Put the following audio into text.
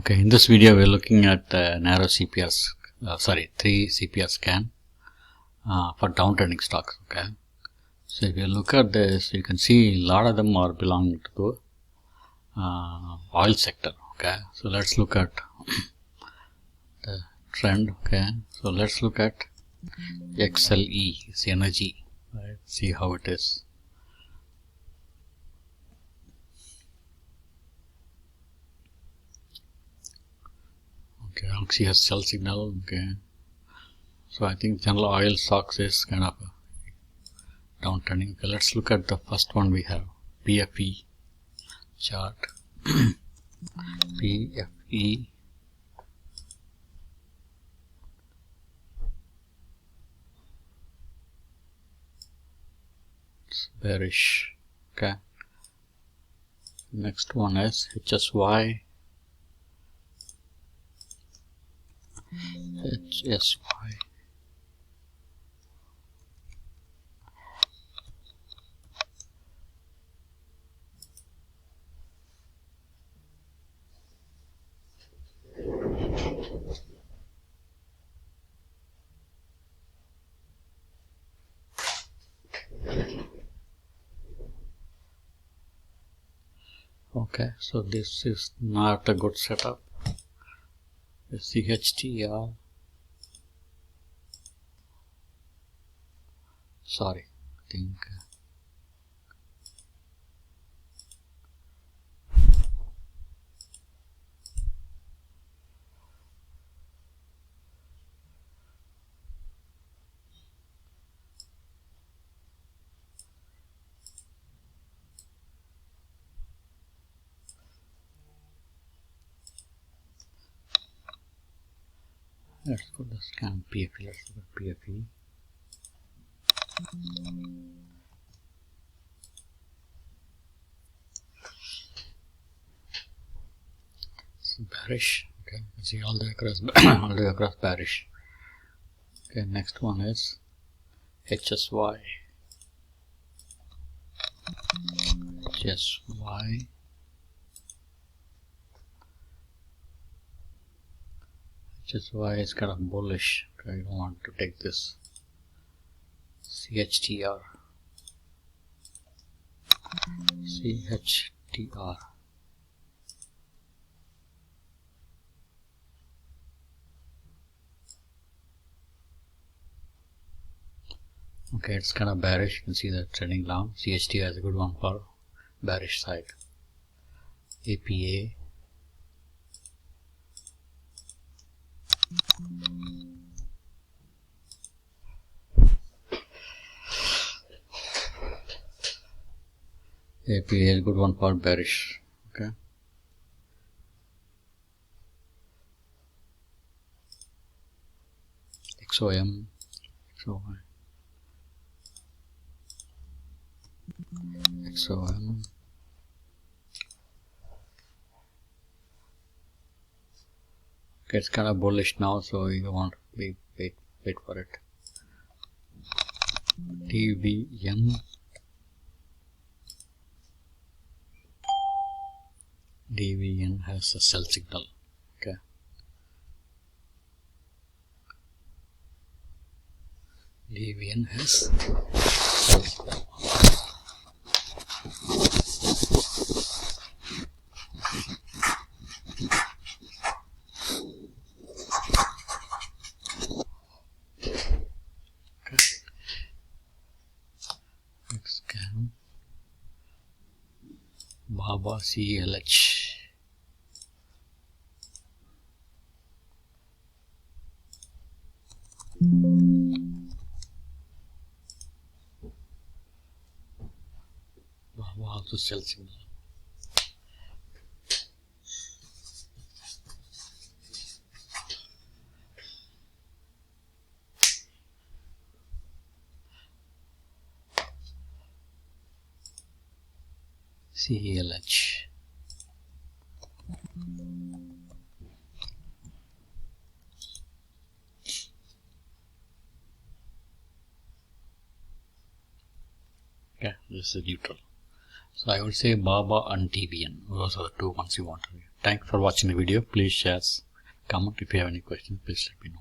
Okay, in this video we are looking at narrow CPRs, 3 CPR scan for downtrending stocks. Okay, so if you look at this, you can see a lot of them are belonging to the oil sector. Okay, so let's look at the trend. Okay, so let's look at XLE, it's energy, right? See how it is. Okay, Oxy has sell signal. Okay, so I think general oil stocks is kind of downtrending. Okay, let's look at the first one we have, PFE chart. PFE. It's bearish. Okay. Next one is HSY. HSY. Okay, so this is not a good setup. The CHTR. Sorry, I think let's go to scan PFE. Let's look at PFE. It's bearish. Okay, you can see all the across bearish. Okay, next one is HSY. HSY. HSY is kind of bullish. Okay, I don't want to take this. CHTR. CHTR. Okay, it's kind of bearish. You can see that trending down. CHTR is a good one for bearish side. APA. APA is a good one for bearish. Okay. XOM. XOM. XOM. Okay, it's kind of bullish now, so you want to wait for it. DVN. DVN has a sell signal. Okay. DVN has sell signal. Next scan. Baba CLH. Baba also sell signal. CLH. Okay, this is neutral. So I would say Baba and TBN. Those are the two ones you want to Thanks for watching the video. Please share, comment. If you have any questions, please let me know.